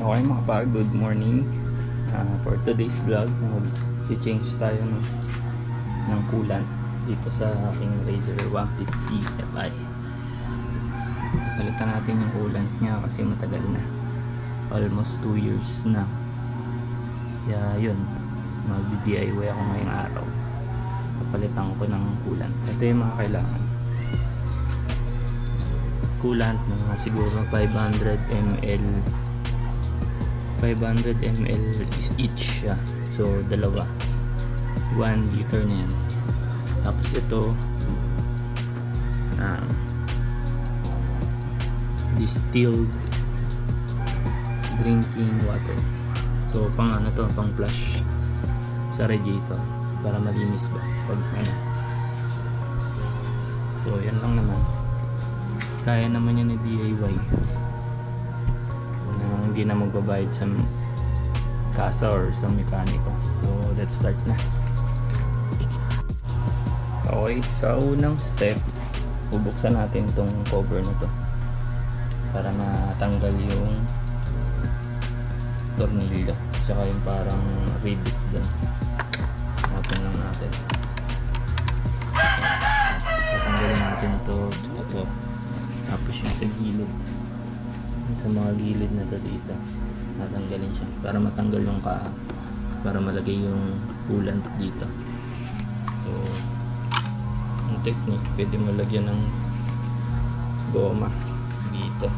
Okay mga pag, good morning. For today's vlog, mag-change tayo ng coolant dito sa aking Raider 150 Fi. Palitan natin yung coolant niya kasi matagal na, almost 2 years na. Kaya yun, mag-DIY ako ngayong araw. Papalitan ko ng coolant. Ito yung mga kailangan. Coolant mga siguro 500 ml is each siya. So dalawa, 1 liter na yan. Tapos ito distilled drinking water. So pang ano to, pang flush sa radiator para malinis ba pag ano. So yan lang naman, kaya naman yan ni DIY. Hindi na magbabayad sa kasa or sa mekaniko. So let's start na. Okay, sa unang step, bubuksan natin tong cover na to para matanggal yung tornilyo tsaka yung parang rivet dun. Open lang natin. Tatanggalin natin to. Ito. Tapos yung sa gilid, sa mga gilid na to dito, natanggalin siya para matanggal yung para malagay yung coolant dito. So yung technique, pwede malagyan ng goma dito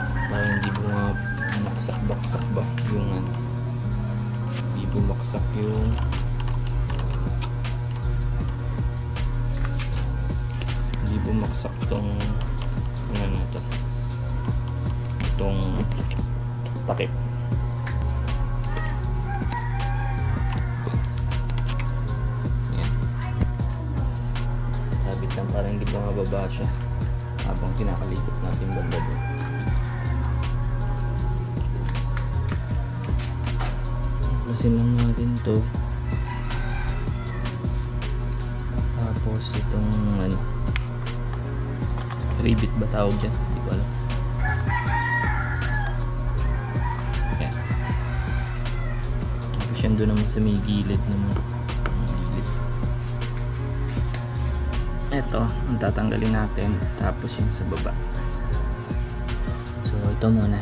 para hindi bumaksak-baksak ba yung ano, hindi bumaksak yung tong ano to, itong takip. Yan, sabit lang para hindi bumababa siya habang kinakalikot natin banda doon. Lasin lang natin to. Tapos itong ano, rivet ba tawag dyan? Hindi ko alam. Yan. Tapos yan doon naman sa may gilid naman. Ito ang tatanggalin natin. Tapos yung sa baba. So ito muna.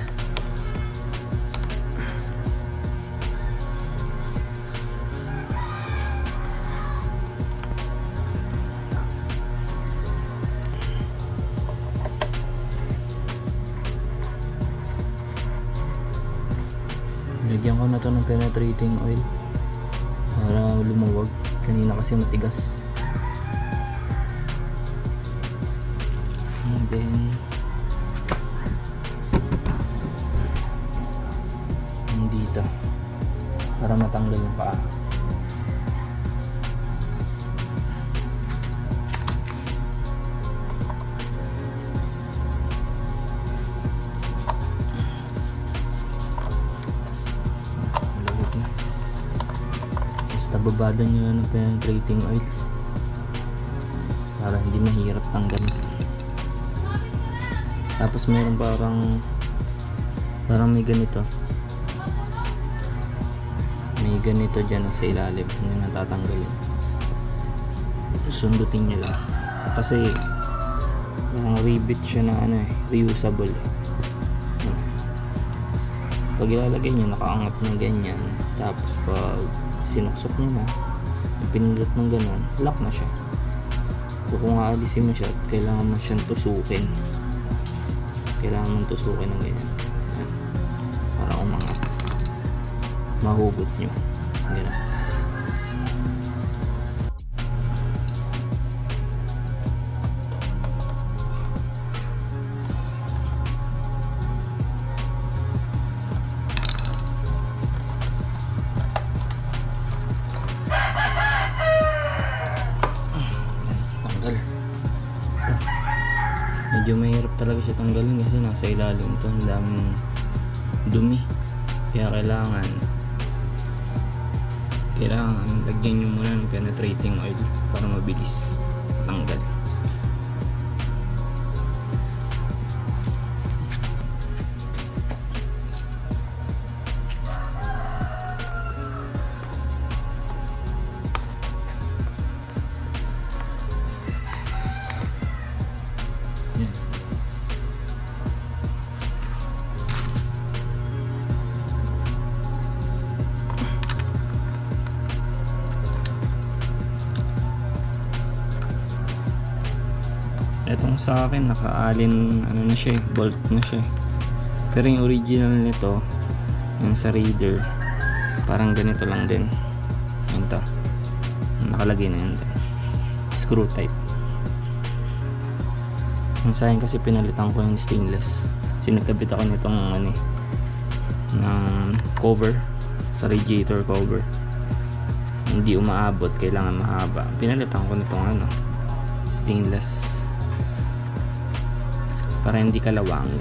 Lagyan ko na to ng penetrating oil para lumuwag. Kanina kasi matigas. And then dito para matanggal yung paa. Babadan nyo ng penetrating oil para hindi mahirap tanggal. Tapos meron parang may ganito dyan sa ilalim na natatanggalin. Sundutin nyo lang kasi parang rivet siya na ano reusable. Pag ilalagay nyo, nakaangat na ganyan. Tapos pag sinuksok nyo na, pinindot ng gano'n, lock na siya. So kung aalisin mo siya, kailangan mo siyang tusukin. Kailangan mong tusukin ng ganyan. Yan. Para umangat. Mahugot nyo. Ganyan. Medyo mahirap talaga siya tanggalin kasi nasa ilalim ito, ang daming dumi. Kaya kailangan lagyan nyo muna ng penetrating oil para mabilis tanggal. Itong sa akin naka-allen ano na siya, bolt na siya. Pero yung original nito, yung sa Raider, parang ganito lang din. Yun to, nakalagay na yun din, screw type. Yung sa akin kasi pinalitan ko yung stainless, sinagkabit ako nitong ano ng cover sa radiator cover, hindi umaabot, kailangan mahaba. Pinalitan ko nitong ano, stainless para hindi kalawang.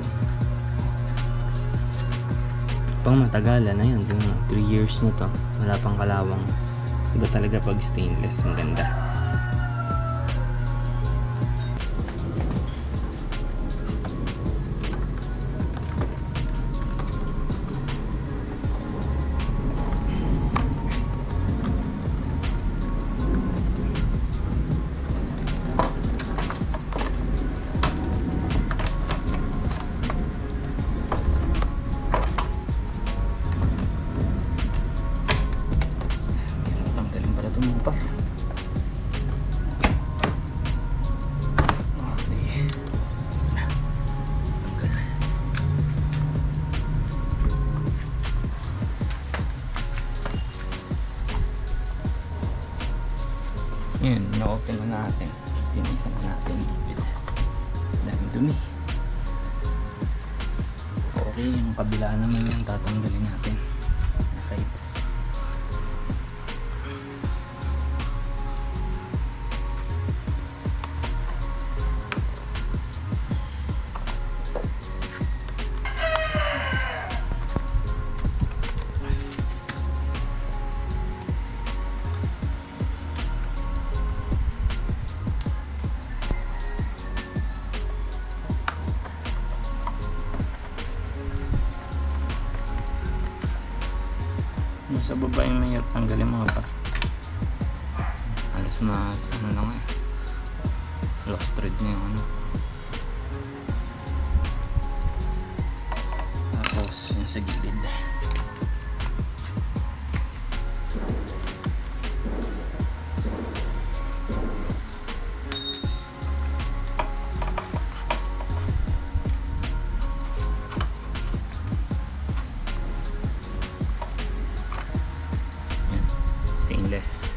Pang matagalan na yun, 3 years na to, wala pang kalawang. Iba talaga pag stainless, maganda. Yun, na-open na natin. Pinisa na natin. Dami dumi. Okay, yung kabila naman yung tatanggalin natin. Nasa ito. Sa baba yung mahirap tanggalin mga pa. Halos mas ano na nga, lost thread na yung ano. Tapos yung sa gilid. Stainless.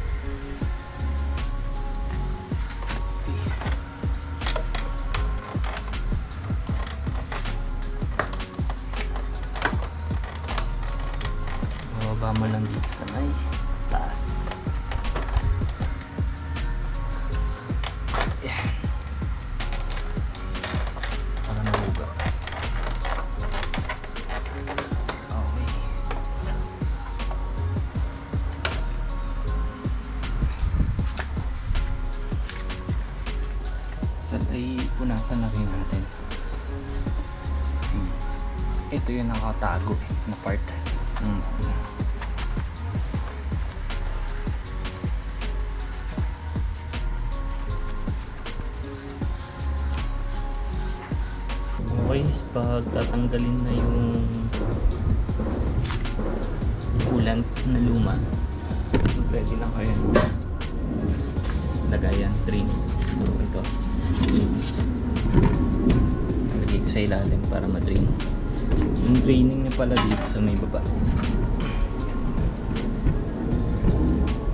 Bababa mo lang dito sa may taas. Yan. Para mabuga. Okay. Ay punasan na rin natin kasi ito yung nakatago na part. Okay, pag tatanggalin na yung coolant na luma, ready lang kayo lagayan, drain. So ito nalagay ko sa ilalim para ma-drain. Yung draining niya pala dito sa may baba,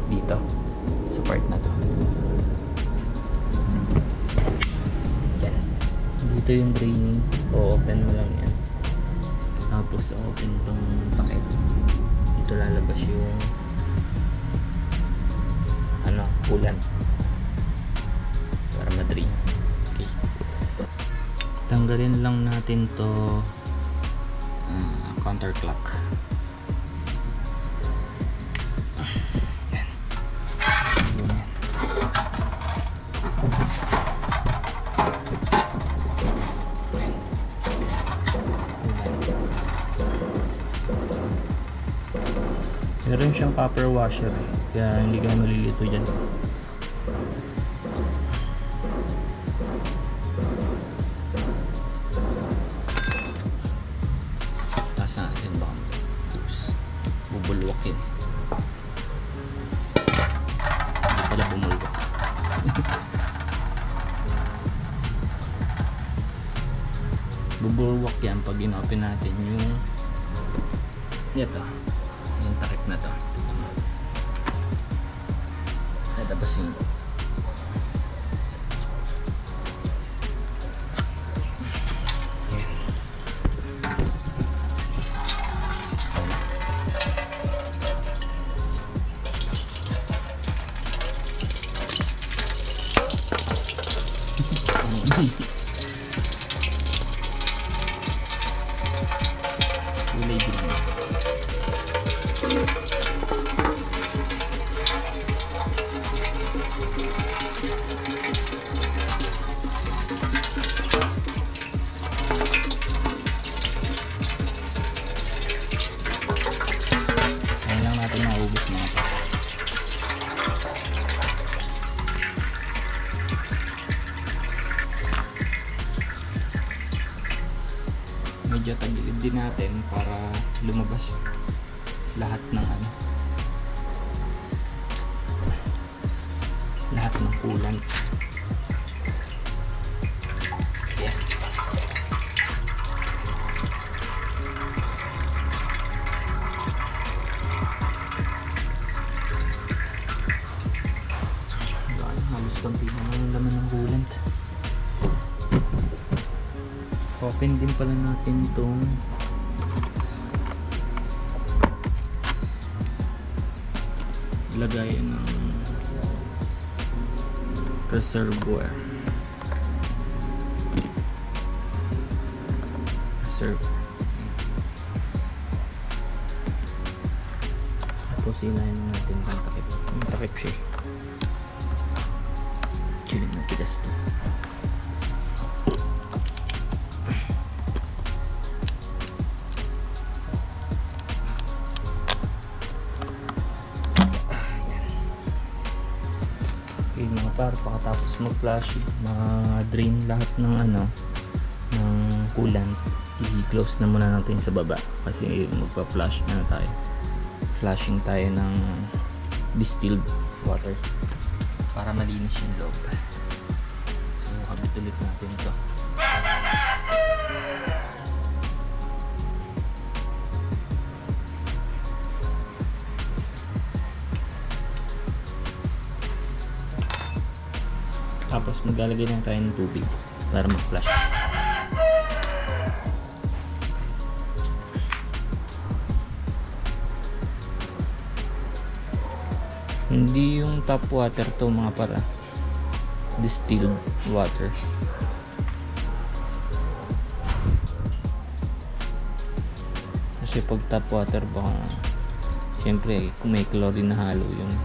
dito sa part na to. Yan, dito yung draining. O-open mo lang yan, tapos open tong takip. Dito lalabas yung ano, coolant para ma-drain. Okay, tanggalin lang natin to counterclock. Yan. Meron siyang copper washer kaya hindi kayo malilito dyan. Bubulwak yun. Hindi pala bumulwak. bubulwak yan pag in-open natin yung ito, yung takip na to. Natapasin ko. Kulay din. Ayan lang natin maubos mga pa. Medyo tagilid din natin para lumabas lahat ng lahat ng coolant. Yeah. Halos konti na lang yung laman ng coolant. Open din pala natin itong lagayan ng reservoir. Tapos inahin natin ang takip. Yung takip siya. Chilling na tigas to. Mga par, pakatapos mag-flush, ma-drain lahat ng ng coolant, i-close na muna natin sa baba kasi magpa-flush tayo, flushing tayo ng distilled water para malinis yung loob. So kabit ulit natin ito. Tapos maglalagay lang tayo ng tubig para mag-flush. Hindi yung tap water to mga para, distilled water. Kasi pag tap water baka syempre kung may chlorine na halo yung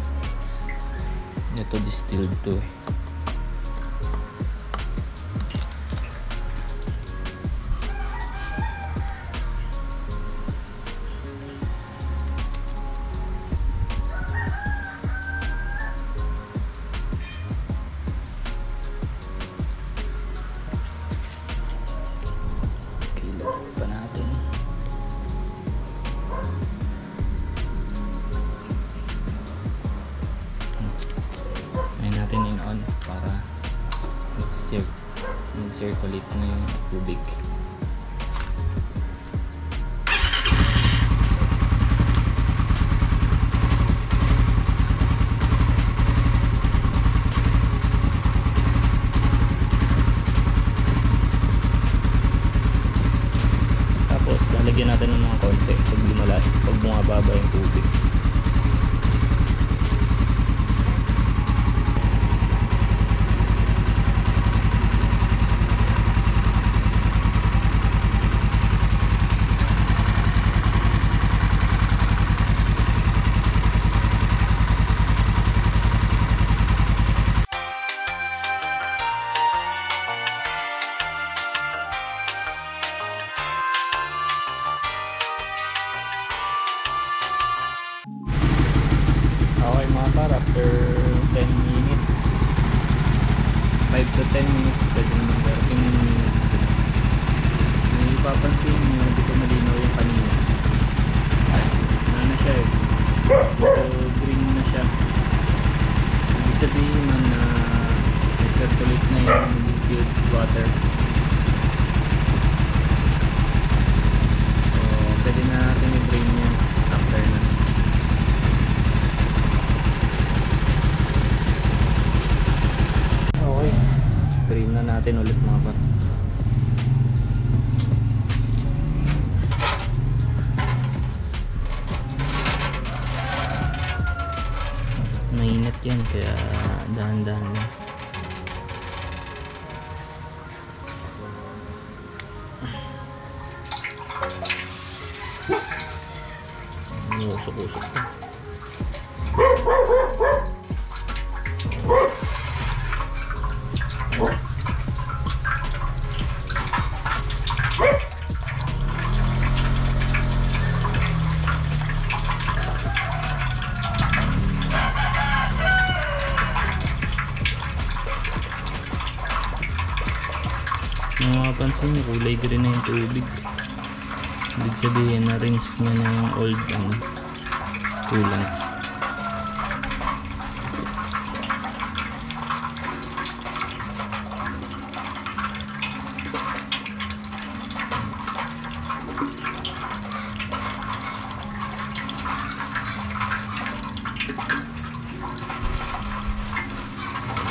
ito distilled to eh. Natin in-on para mag-circulate na yung tubig. Tapos lalagyan natin ng mga konti pag bumababa yung tubig. Okay mga par, after 10 minutes 5 to 10 minutes pwede naman 13 minutes may ipapansin nyo dito malinaw yung kanina na siya eh dito green na siya ibig sabihin man na circulate na yung distilled water yan, kaya dahan-dahan lang. Usok-usok pa. Kung makapansin nyo, kulay green na yung tubig. Ibig sabihin na rinse niya na yung old coolant.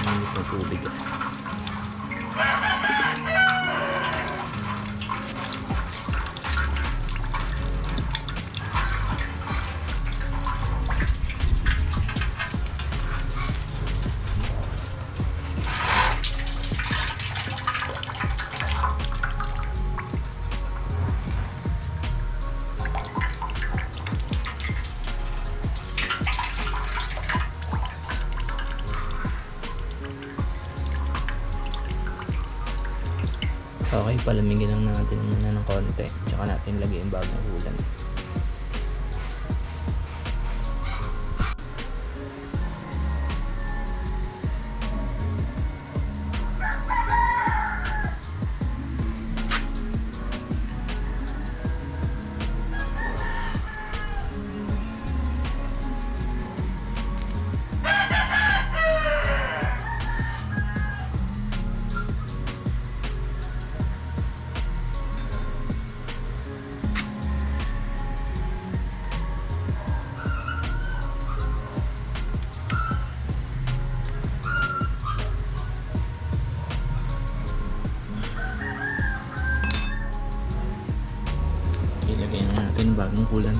Ang tubig. Okay, palamigin lang natin muna ng konti, tsaka natin lagay yung bagong coolant. Ilagay na natin bagong coolant.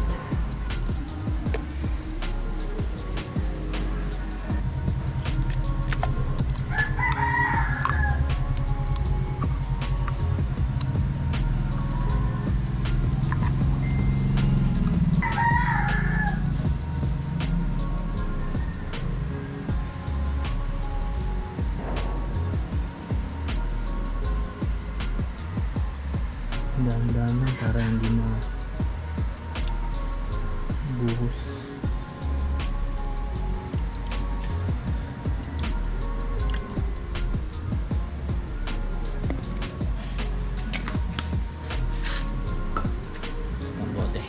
Dahan-dahan lang para hindi buhos. Ang bote.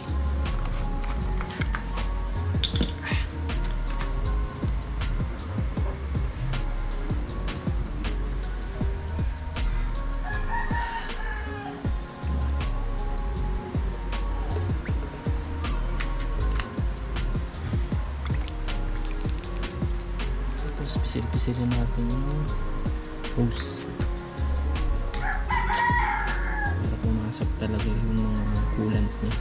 Pisil-pisilin natin yung hose para pumasok talaga yung mga coolant niya.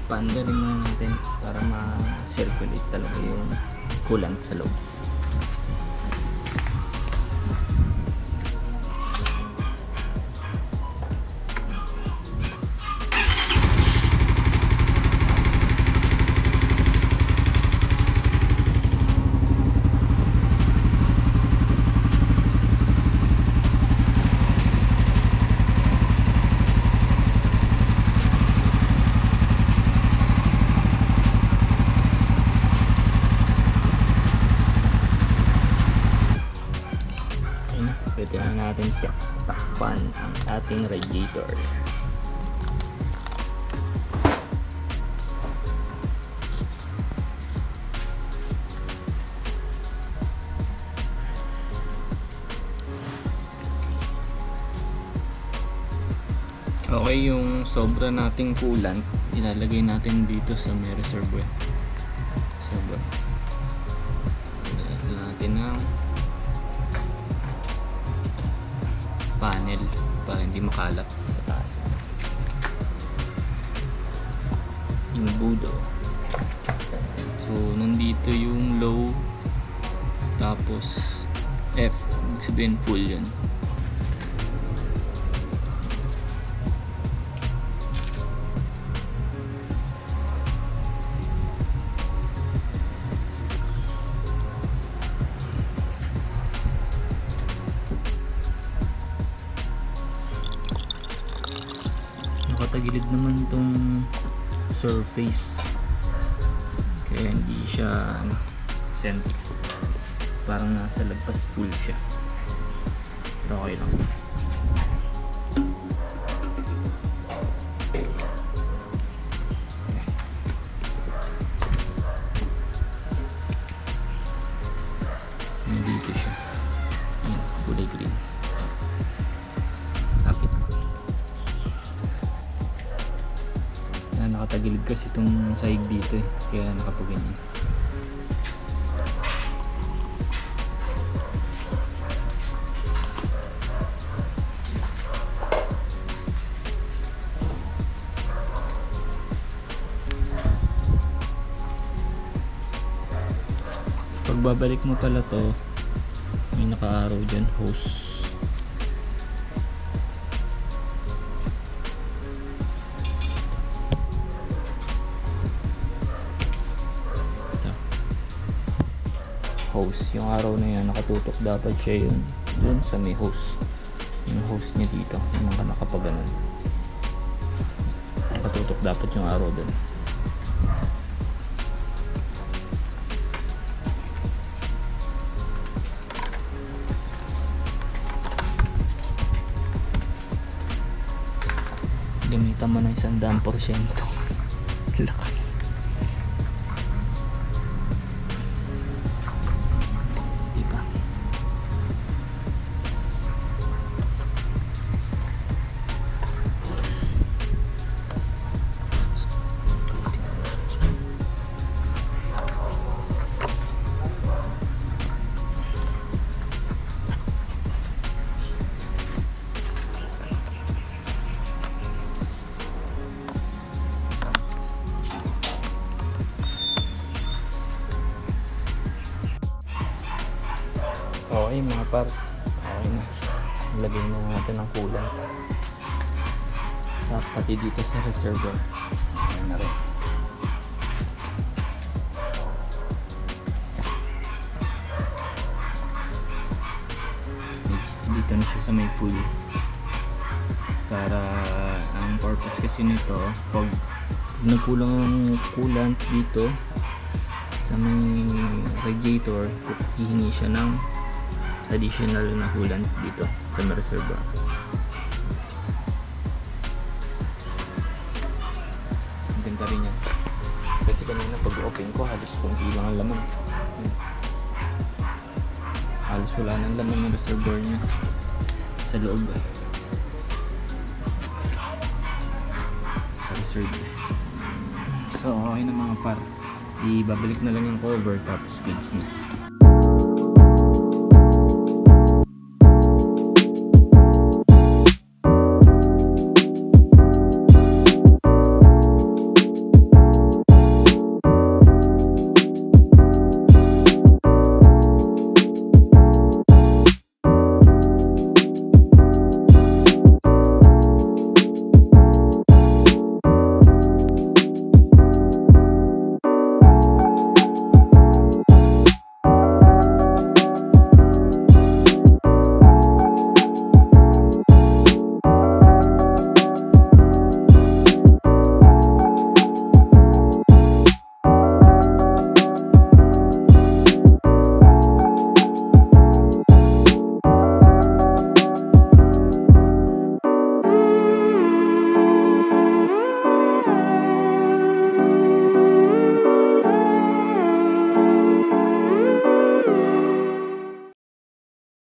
Panda rin muna natin para ma-circulate talaga yung coolant sa loob. Pwede na natin takpan ang ating radiator. Okay, yung sobra nating coolant ilalagay natin dito sa may reservoir. Lagyan natin ng panel para hindi makalat sa taas. Yung budo. So nandito yung low, tapos F, ibig sabihin full yun. Nakatagilid naman tong surface, kaya hindi siya center, parang nasa lagpas full siya, pero okay lang. Nandito siya, yun, kulay green. Kapit. Nakatagilid kasi itong side dito kaya nakapaganyan. Pagbabalik mo pala to, may naka-arrow dyan, hose. Hose, yung araw na yan nakatutok dapat siya yun dun sa may hose, yung hose niya dito, yung mga nakapaganon, nakatutok dapat yung araw dun. Gamitan mo ng 100% lakas. Okay mga par, okay na. Lagay na natin ang coolant. Pati dito sa reservoir. Okay na rin. Dito na siya sa may full. Para ang purpose kasi nito, pag nagkulang ang coolant dito sa may radiator, hihingi siya ng additional na coolant dito sa may reservoir. Ang ganda rin yan kasi kanina pag open ko halos konti lang ang laman, halos wala nang laman ng reservoir niya sa loob, sa reservoir. So okay na mga par, ibabalik na lang yung cover tapos goods na.